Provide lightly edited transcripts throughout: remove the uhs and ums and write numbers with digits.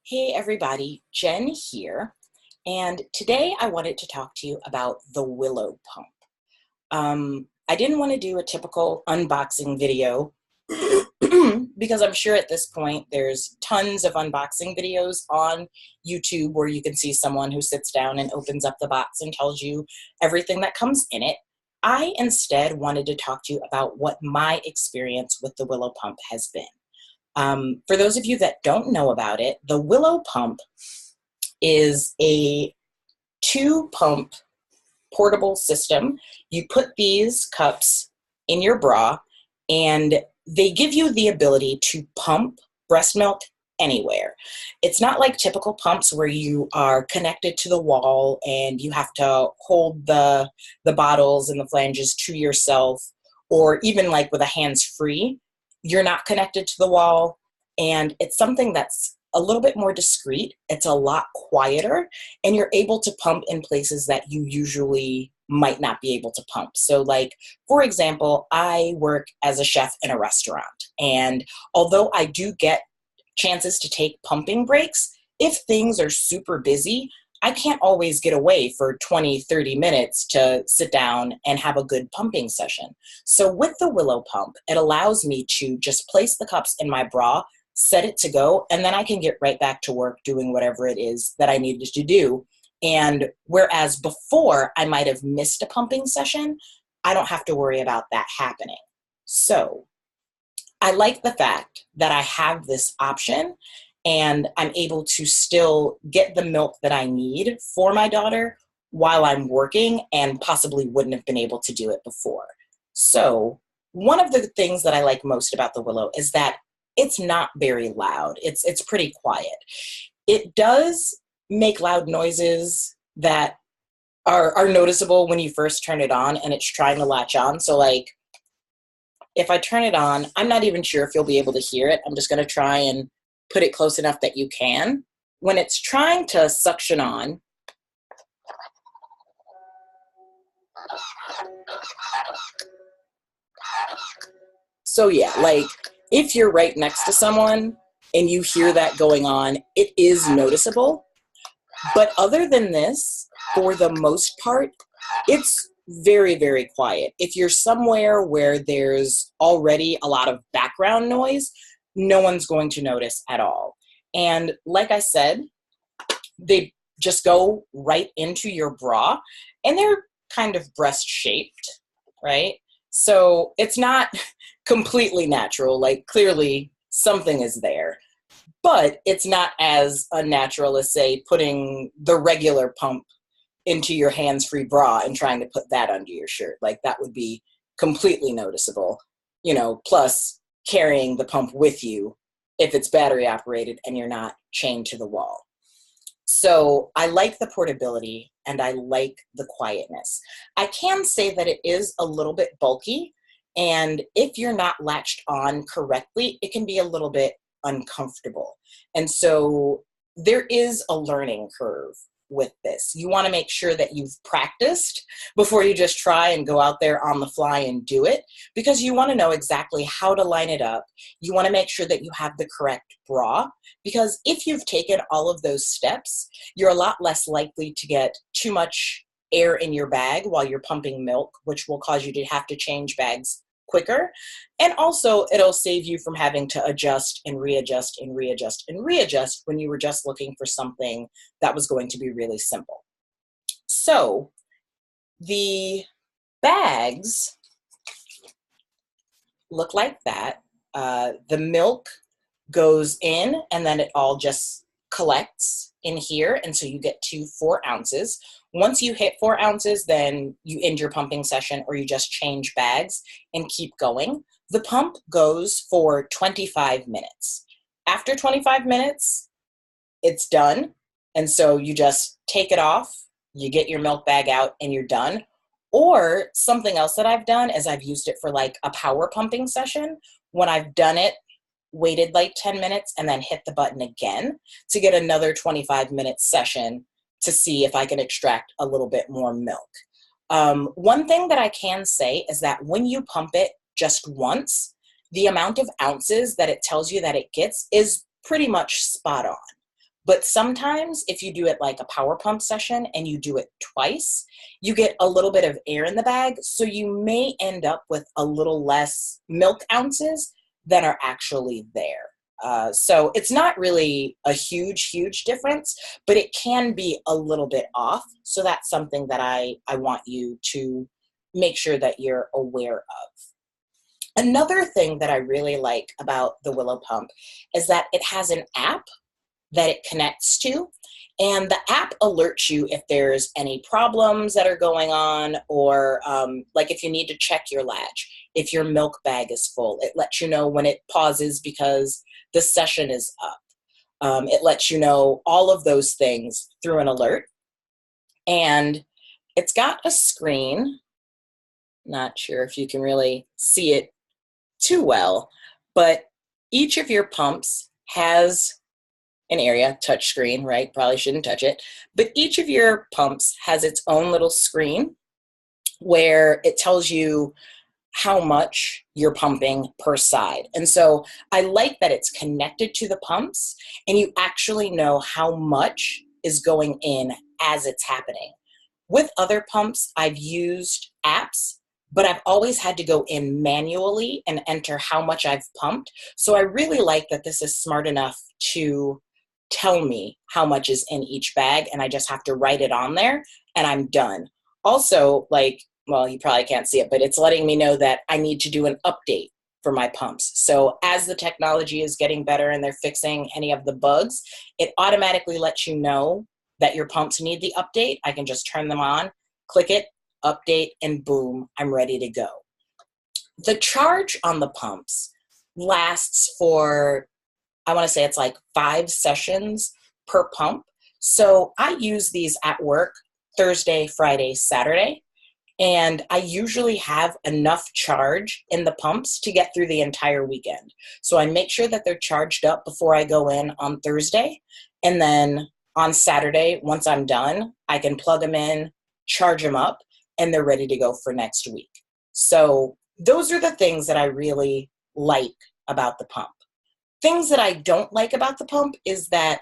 Hey everybody, Jen here, and today I wanted to talk to you about the Willow Pump. I didn't want to do a typical unboxing video because I'm sure at this point there's tons of unboxing videos on YouTube where you can see someone who sits down and opens up the box and tells you everything that comes in it. I instead wanted to talk to you about what my experience with the Willow Pump has been. For those of you that don't know about it, the Willow Pump is a two-pump portable system. You put these cups in your bra, and they give you the ability to pump breast milk anywhere. It's not like typical pumps where you are connected to the wall and you have to hold the bottles and the flanges to yourself, or even like with a hands-free. You're not connected to the wall, and it's something that's a little bit more discreet. It's a lot quieter, and you're able to pump in places that you usually might not be able to pump. So like, for example, I work as a chef in a restaurant, and although I do get chances to take pumping breaks, if things are super busy, I can't always get away for 20, 30 minutes to sit down and have a good pumping session. So with the Willow Pump, it allows me to just place the cups in my bra, set it to go, and then I can get right back to work doing whatever it is that I needed to do. And whereas before I might have missed a pumping session, I don't have to worry about that happening. So I like the fact that I have this option, and I'm able to still get the milk that I need for my daughter while I'm working, and possibly wouldn't have been able to do it before. So one of the things that I like most about the Willow is that it's not very loud. It's pretty quiet. It does make loud noises that are noticeable when you first turn it on and it's trying to latch on. So like, if I turn it on, I'm not even sure if you'll be able to hear it. I'm just going to try and put it close enough that you can. When it's trying to suction on, so yeah, like if you're right next to someone and you hear that going on, it is noticeable. But other than this, for the most part, it's very, very quiet. If you're somewhere where there's already a lot of background noise, no one's going to notice at all. And like I said, they just go right into your bra, and they're kind of breast shaped, right? So it's not completely natural. Like clearly something is there, but it's not as unnatural as, say, putting the regular pump into your hands-free bra and trying to put that under your shirt. Like that would be completely noticeable, plus carrying the pump with you if it's battery operated and you're not chained to the wall. So I like the portability and I like the quietness. I can say that it is a little bit bulky, and if you're not latched on correctly, it can be a little bit uncomfortable. And so there is a learning curve with this. You want to make sure that you've practiced before you just try and go out there on the fly and do it, because you want to know exactly how to line it up. You want to make sure that you have the correct bra, because if you've taken all of those steps, you're a lot less likely to get too much air in your bag while you're pumping milk, which will cause you to have to change bags quicker. And also it'll save you from having to adjust and readjust and readjust and readjust when you were just looking for something that was going to be really simple. So the bags look like that. The milk goes in and then it all just collects in here, and so you get to 4 ounces. Once you hit 4 ounces, then you end your pumping session, or you just change bags and keep going. The pump goes for 25 minutes. After 25 minutes, it's done, and so you just take it off, you get your milk bag out, and you're done. Or something else that I've done is I've used it for like a power pumping session. When I've done it, waited like 10 minutes and then hit the button again to get another 25-minute session to see if I can extract a little bit more milk. One thing that I can say is that when you pump it just once, the amount of ounces that it tells you that it gets is pretty much spot on. But sometimes if you do it like a power pump session and you do it twice, you get a little bit of air in the bag. So you may end up with a little less milk ounces than are actually there. So it's not really a huge difference, but it can be a little bit off. So that's something that I want you to make sure that you're aware of. Another thing that I really like about the Willow Pump is that it has an app that it connects to, and the app alerts you if there's any problems that are going on, or like if you need to check your latch, if your milk bag is full, it lets you know when it pauses because the session is up. It lets you know all of those things through an alert. And it's got a screen. Not sure if you can really see it too well, but each of your pumps has an area, touch screen, right? Probably shouldn't touch it. But each of your pumps has its own little screen where it tells you how much you're pumping per side. And so I like that it's connected to the pumps and you actually know how much is going in as it's happening. With other pumps, I've used apps, but I've always had to go in manually and enter how much I've pumped. So I really like that this is smart enough to tell me how much is in each bag, and I just have to write it on there and I'm done. Also, like, well, you probably can't see it, but it's letting me know that I need to do an update for my pumps. So as the technology is getting better and they're fixing any of the bugs, it automatically lets you know that your pumps need the update. I can just turn them on, click it, update, and boom, I'm ready to go. The charge on the pumps lasts for, I want to say it's like 5 sessions per pump. So I use these at work Thursday, Friday, Saturday, and I usually have enough charge in the pumps to get through the entire weekend. So I make sure that they're charged up before I go in on Thursday, and then on Saturday, once I'm done, I can plug them in, charge them up, and they're ready to go for next week. So those are the things that I really like about the pump. Things that I don't like about the pump is that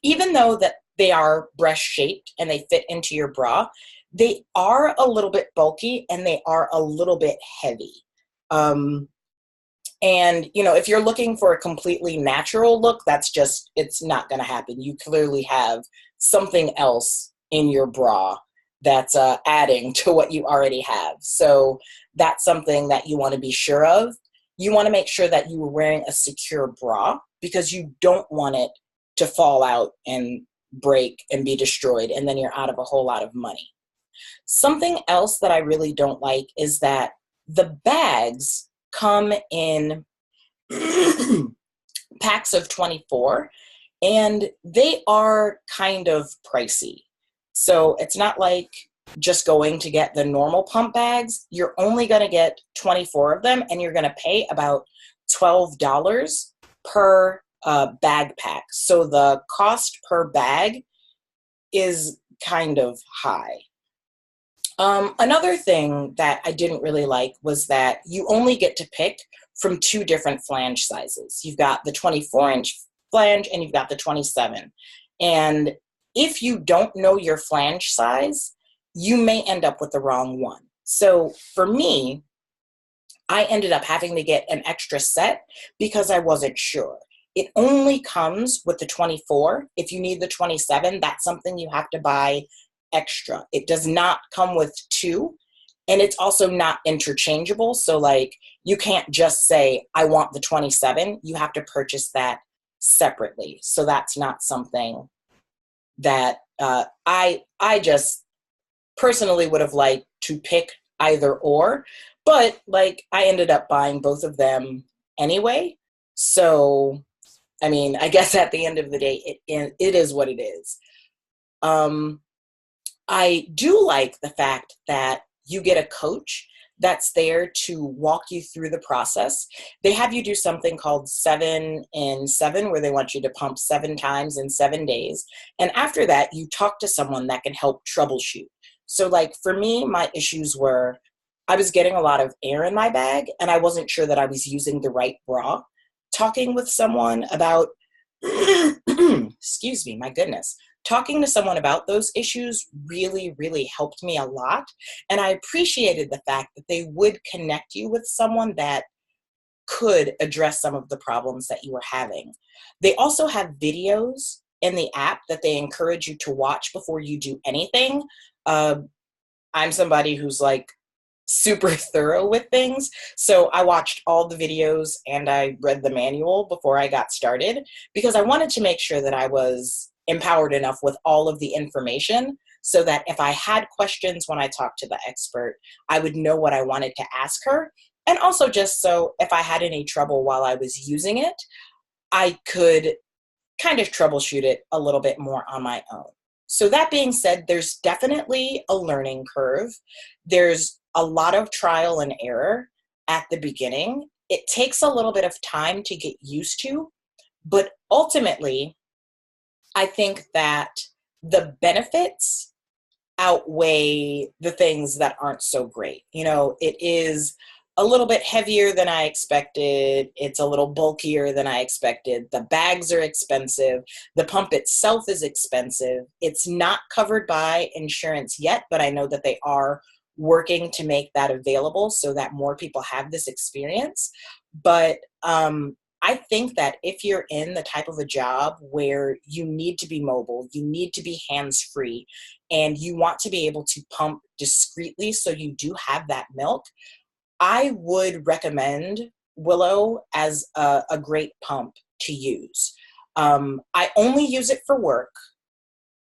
even though that they are breast shaped and they fit into your bra, they are a little bit bulky and they are a little bit heavy. And, you know, if you're looking for a completely natural look, that's just, it's not going to happen. You clearly have something else in your bra that's adding to what you already have. So that's something that you want to be sure of. You want to make sure that you are wearing a secure bra because you don't want it to fall out and break and be destroyed, and then you're out of a whole lot of money. Something else that I really don't like is that the bags come in packs of 24, and they are kind of pricey. So it's not like just going to get the normal pump bags. You're only going to get 24 of them, and you're going to pay about $12 per bag pack. So the cost per bag is kind of high. Another thing that I didn't really like was that you only get to pick from 2 different flange sizes. You've got the 24-inch flange and you've got the 27. And if you don't know your flange size, you may end up with the wrong one. So for me, I ended up having to get an extra set because I wasn't sure. It only comes with the 24. If you need the 27, that's something you have to buy extra. It does not come with 2, and it's also not interchangeable. So like you can't just say, I want the 27. You have to purchase that separately. So that's not something that I just personally would have liked to pick either or, but like I ended up buying both of them anyway. So, I mean, I guess at the end of the day, it is what it is. I do like the fact that you get a coach that's there to walk you through the process. They have you do something called 7 in 7, where they want you to pump 7 times in 7 days. And after that, you talk to someone that can help troubleshoot. So like for me, my issues were I was getting a lot of air in my bag and I wasn't sure that I was using the right bra. Talking with someone about excuse me, my goodness. Talking to someone about those issues really, really helped me a lot. And I appreciated the fact that they would connect you with someone that could address some of the problems that you were having. They also have videos in the app that they encourage you to watch before you do anything. I'm somebody who's like super thorough with things. So I watched all the videos and I read the manual before I got started because I wanted to make sure that I was empowered enough with all of the information so that if I had questions when I talked to the expert, I would know what I wanted to ask her. And also just so if I had any trouble while I was using it, I could kind of troubleshoot it a little bit more on my own. So that being said, there's definitely a learning curve. There's a lot of trial and error at the beginning. It takes a little bit of time to get used to, but ultimately, I think that the benefits outweigh the things that aren't so great. You know, it is a little bit heavier than I expected. It's a little bulkier than I expected. The bags are expensive. The pump itself is expensive. It's not covered by insurance yet, but I know that they are working to make that available so that more people have this experience. But I think that if you're in the type of a job where you need to be mobile, you need to be hands-free, and you want to be able to pump discreetly so you do have that milk, I would recommend Willow as a great pump to use. I only use it for work,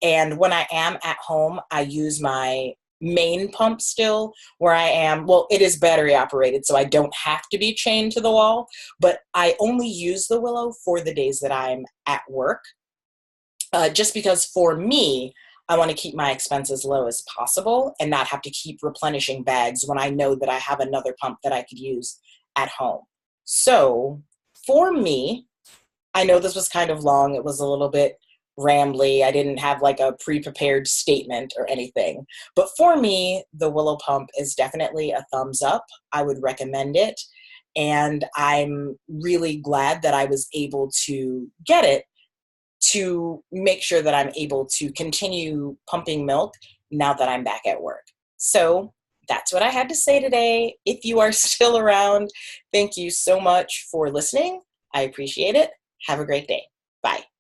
and when I am at home, I use my main pump still where I am. Well, it is battery operated, so I don't have to be chained to the wall, but I only use the Willow for the days that I'm at work, just because for me, I want to keep my expenses low as possible and not have to keep replenishing bags when I know that I have another pump that I could use at home. So for me, I know this was kind of long. It was a little bit rambly. I didn't have like a pre-prepared statement or anything. But for me, the Willow Pump is definitely a thumbs up. I would recommend it. And I'm really glad that I was able to get it to make sure that I'm able to continue pumping milk now that I'm back at work. So that's what I had to say today. If you are still around, thank you so much for listening. I appreciate it. Have a great day. Bye.